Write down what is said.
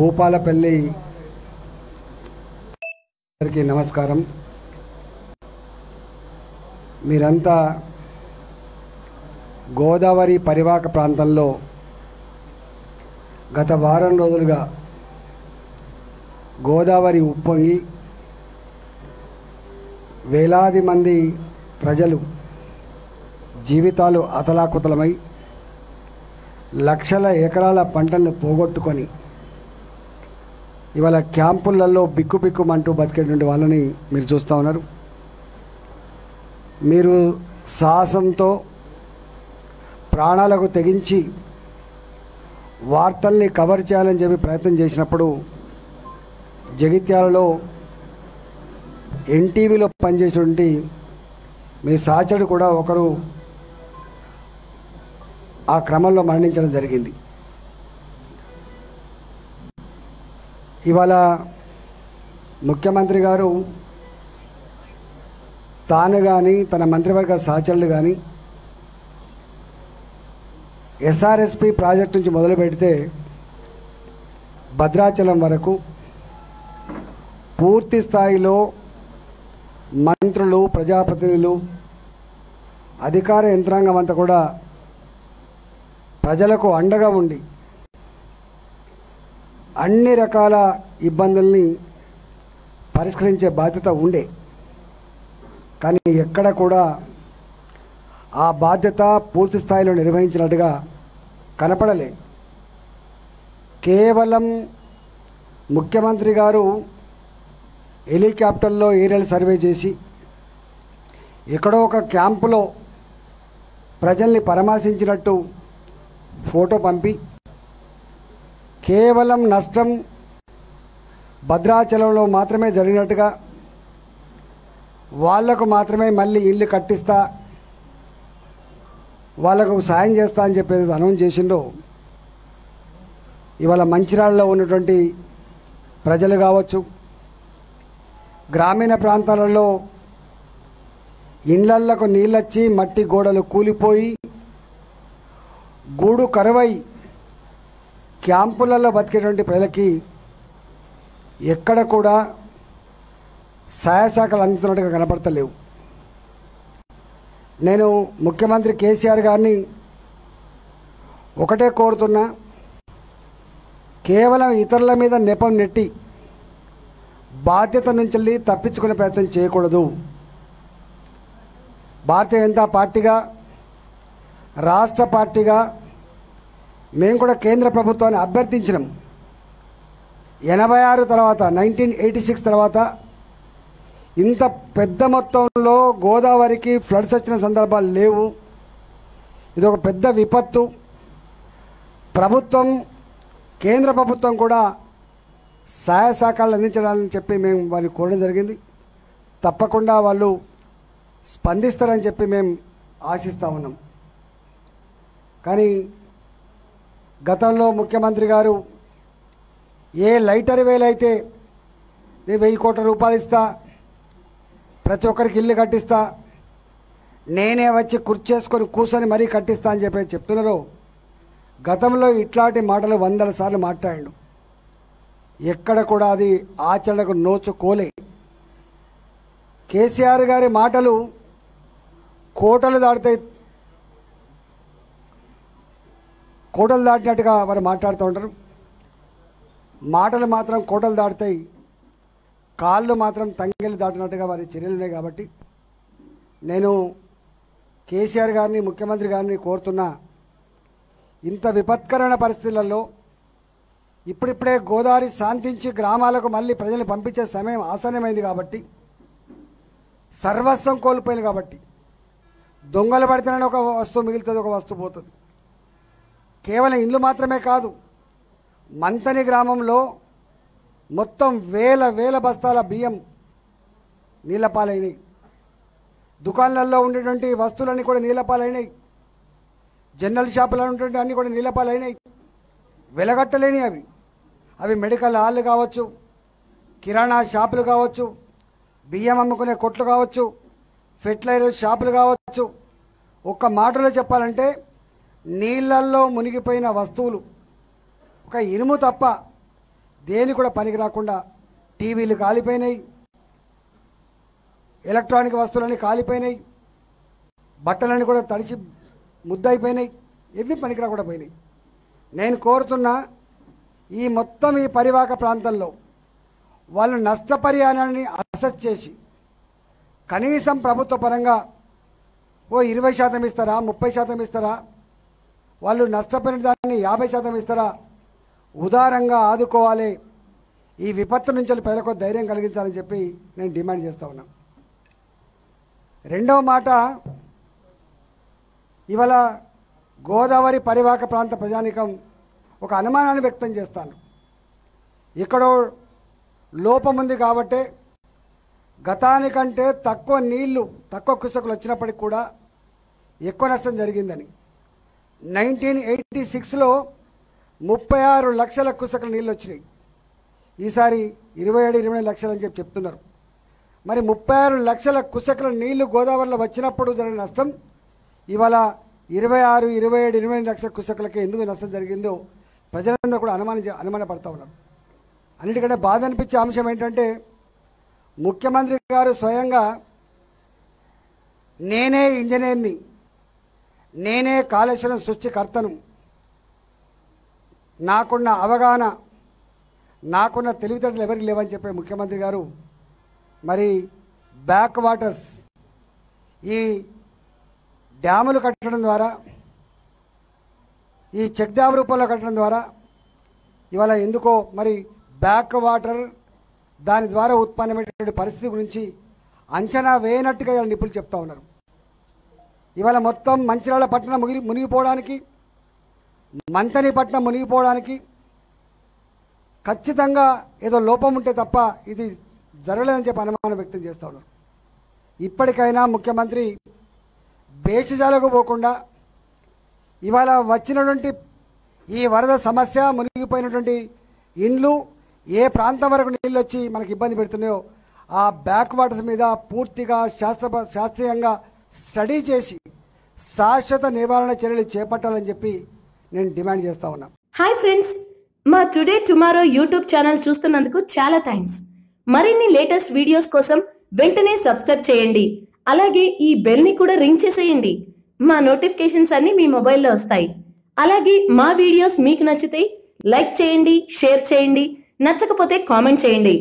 భూపాలపల్లి అందరికీ నమస్కారం. మీరంతా గోదావరి పరివాహక ప్రాంతంలో గత వారం రోజులుగా గోదావరి ఉప్పొంగి వేలాది మంది ప్రజలు జీవితాలు అతలాకుతలమై లక్షల ఎకరాల పంటలను పోగొట్టుకొని ఇవాళ క్యాంపులలో బిక్కుబిక్కుమంటూ బతికేటువంటి వాళ్ళని మీరు చూస్తూ ఉన్నారు. మీరు సాహసంతో ప్రాణాలకు తెగించి వార్తల్ని కవర్ చేయాలని చెప్పి ప్రయత్నం చేసినప్పుడు జగిత్యాలలో ఎన్టీవీలో పనిచేసేటువంటి మీ సహచరుడు కూడా ఒకరు ఆ క్రమంలో మరణించడం జరిగింది. ఇవాళ ముఖ్యమంత్రి గారు తాను కానీ తన మంత్రివర్గ సహచరులు కానీ ఎస్ఆర్ఎస్పి ప్రాజెక్టు నుంచి మొదలు పెడితే భద్రాచలం వరకు పూర్తి స్థాయిలో మంత్రులు, ప్రజాప్రతినిధులు, అధికార యంత్రాంగం అంతా కూడా ప్రజలకు అండగా ఉండి అన్ని రకాల ఇబ్బందుల్ని పరిష్కరించే బాధ్యత ఉండే. కానీ ఎక్కడ కూడా ఆ బాధ్యత పూర్తి స్థాయిలో నిర్వహించినట్టుగా కనపడలే. కేవలం ముఖ్యమంత్రి గారు హెలికాప్టర్లో ఏరియల్ సర్వే చేసి ఎక్కడో ఒక క్యాంపులో ప్రజల్ని పరామర్శించినట్టు ఫోటో పంపి కేవలం నష్టం భద్రాచలంలో మాత్రమే జరిగినట్టుగా, వాళ్లకు మాత్రమే మళ్ళీ ఇల్లు కట్టిస్తా, వాళ్లకు సాయం చేస్తా అని చెప్పేది అనౌన్స్ చేసిండ్రో, ఇవాళ మంచిర్యాలలో ఉన్నటువంటి ప్రజలు కావచ్చు, గ్రామీణ ప్రాంతాలలో ఇండ్లలకు నీళ్ళొచ్చి మట్టి గోడలు కూలిపోయి గూడు కరువై క్యాంపులలో బతికేటువంటి ప్రజలకి ఎక్కడ కూడా సహాయ శాఖలు అందుతున్నట్టుగా కనపడతలేవు. నేను ముఖ్యమంత్రి కేసీఆర్ గారిని ఒకటే కోరుతున్నా, కేవలం ఇతరుల మీద నెపం నెట్టి బాధ్యత నుంచి తప్పించుకునే ప్రయత్నం చేయకూడదు. భారతీయ జనతా పార్టీగా, రాష్ట్ర పార్టీగా మేము కూడా కేంద్ర ప్రభుత్వాన్ని అభ్యర్థించినాం. 86 తర్వాత 1986 తర్వాత ఇంత పెద్ద మొత్తంలో గోదావరికి ఫ్లడ్స్ వచ్చిన సందర్భాలు లేవు. ఇది ఒక పెద్ద విపత్తు. ప్రభుత్వం, కేంద్ర ప్రభుత్వం కూడా సహాయ సహకారాలు అందించాలని చెప్పి మేము వారిని కోరడం జరిగింది. తప్పకుండా వాళ్ళు స్పందిస్తారని చెప్పి మేము ఆశిస్తూ ఉన్నాం. కానీ గతంలో ముఖ్యమంత్రి గారు ఏ లైటర్ వేలైతే 1000 కోట్ల రూపాయలు ఇస్తా, ప్రతి ఒక్కరికి ఇల్లు కట్టిస్తా, నేనే వచ్చి కుర్చేసుకొని కూర్చొని మరీ కట్టిస్తా అని చెప్పి చెప్తున్నారో, గతంలో ఇట్లాంటి మాటలు 100 సార్లు మాట్లాడాడు. ఎక్కడ కూడా అది ఆచరణకు నోచుకోలే. కేసీఆర్ గారి మాటలు కోటలు దాటుతాయి, కోటలు దాటినట్టుగా వారు మాట్లాడుతూ ఉంటారు. మాటలు మాత్రం కోటలు దాటుతాయి, కాళ్ళు మాత్రం తంగెలు దాటినట్టుగా వారి చర్యలు ఉన్నాయి. కాబట్టి నేను కేసీఆర్ గారిని, ముఖ్యమంత్రి గారిని కోరుతున్నా, ఇంత విపత్కరమైన పరిస్థితులలో ఇప్పుడిప్పుడే గోదావరి శాంతించి గ్రామాలకు మళ్ళీ ప్రజల్ని పంపించే సమయం ఆసన్నమైంది. కాబట్టి సర్వస్వం కోల్పోయింది. కాబట్టి దొంగలు పడితేనే ఒక వస్తువు మిగులుతుంది, ఒక వస్తువు పోతుంది. కేవలం ఇల్లు మాత్రమే కాదు, మంతని గ్రామంలో మొత్తం వేల బస్తాల బియ్యం నీళ్ళపాలైనాయి. దుకాణాలలో ఉండేటువంటి వస్తువులన్నీ కూడా నీళ్ళపాలైనాయి. జనరల్ షాపులో ఉన్నటువంటి అన్నీ కూడా నీళ్ళపాలైనాయి. వెలగట్టలేని అవి మెడికల్ హాళ్ళు కావచ్చు, కిరాణా షాపులు కావచ్చు, బియ్యం అమ్ముకునే కొట్లు కావచ్చు, ఫెర్టిలైజర్ షాపులు కావచ్చు. ఒక్క మాటలో చెప్పాలంటే నీళ్ళల్లో మునిగిపోయిన వస్తువులు ఒక ఇనుము తప్ప దేని కూడా పనికి రాకుండా టీవీలు కాలిపోయినాయి, ఎలక్ట్రానిక్ వస్తువులన్నీ కాలిపోయినాయి, బట్టలన్నీ కూడా తడిచి ముద్దయిపోయినాయి, ఇవి పనికి రాకుండా పోయినాయి. నేను కోరుతున్నా ఈ మొత్తం ఈ పరివాహక ప్రాంతంలో వాళ్ళు నష్టపరిహారాన్ని అసెస్ చేసి కనీసం ప్రభుత్వ పరంగా ఓ 20% ఇస్తారా, 30% ఇస్తారా, వాళ్ళు నష్టపోయిన దాన్ని 50% ఇస్తారా, ఉదారంగా ఆదుకోవాలి. ఈ విపత్తు నుంచి ప్రజలకు ధైర్యం కలిగించాలని చెప్పి నేను డిమాండ్ చేస్తా ఉన్నా. రెండవ మాట, ఇవాళ గోదావరి పరివాహక ప్రాంత ప్రజానికం ఒక అనుమానాన్ని వ్యక్తం చేస్తాను. ఎక్కడో లోపం ఉంది కాబట్టే గతానికంటే తక్కువ నీళ్లు, తక్కువ కుసకులు వచ్చినప్పటికి కూడా ఎక్కువ నష్టం జరిగిందని. 1986లో 36 లక్షల కుసకుల నీళ్ళు వచ్చినాయి. ఈసారి 27-28 లక్షలు అని చెప్తున్నారు. మరి 36 లక్షల కుసకుల నీళ్లు గోదావరిలో వచ్చినప్పుడు జరిగిన నష్టం ఇవాళ 26, 27, 28 లక్షల కుసకులకి ఎందుకు నష్టం జరిగిందో ప్రజలందరూ కూడా అనుమానపడతా ఉన్నారు. అన్నిటికంటే బాధ అనిపించే అంశం ఏంటంటే ముఖ్యమంత్రి గారు స్వయంగా నేనే ఇంజనీర్ని, నేనే కాళేశ్వరం సృష్టికర్తను, నాకున్న అవగాహన, నాకున్న తెలివితేటలు ఎవరికి లేవని చెప్పే ముఖ్యమంత్రి గారు మరి బ్యాక్ వాటర్స్ ఈ డ్యాములు కట్టడం ద్వారా, ఈ చెక్ డ్యామ్ రూపంలో కట్టడం ద్వారా ఇవాళ ఎందుకో మరి బ్యాక్ వాటర్ దాని ద్వారా ఉత్పన్నమైనటువంటి పరిస్థితి గురించి అంచనా వేయనట్టుగా ఇవాళ నిపుణులు చెప్తా ఉన్నారు. ఇవాళ మొత్తం మంచిర్యాల పట్టణం మునిగిపోవడానికి, మంతని పట్టణం మునిగిపోవడానికి ఖచ్చితంగా ఏదో లోపం ఉంటే తప్ప ఇది జరగలేదని చెప్పి అనుమానం వ్యక్తం చేస్తూ ఉన్నారు. ఇప్పటికైనా ముఖ్యమంత్రి బేషజాలకు పోకుండా ఇవాళ వచ్చినటువంటి ఈ వరద సమస్య, మునిగిపోయినటువంటి ఇండ్లు, ఏ ప్రాంతం వరకు నీళ్ళు వచ్చి మనకు ఇబ్బంది పెడుతున్నాయో ఆ బ్యాక్ వాటర్స్ మీద పూర్తిగా శాస్త్రీయంగా స్టడీ చేసి శాశ్వత నివారణ చర్యలు చేపట్టాలని చెప్పి నేను డిమాండ్ చేస్తా ఉన్నా. హాయ్ ఫ్రెండ్స్, మా టుడే టుమారో యూట్యూబ్ ఛానల్ చూస్తున్నందుకు చాలా థ్యాంక్స్. మరిన్ని లేటెస్ట్ వీడియోస్ కోసం వెంటనే సబ్స్క్రైబ్ చేయండి. అలాగే ఈ బెల్ ని కూడా రింగ్ చేసేయండి. మా నోటిఫికేషన్స్ అన్ని మీ మొబైల్లో వస్తాయి. అలాగే మా వీడియోస్ మీకు నచ్చితే లైక్ చేయండి, షేర్ చేయండి, నచ్చకపోతే కామెంట్ చేయండి.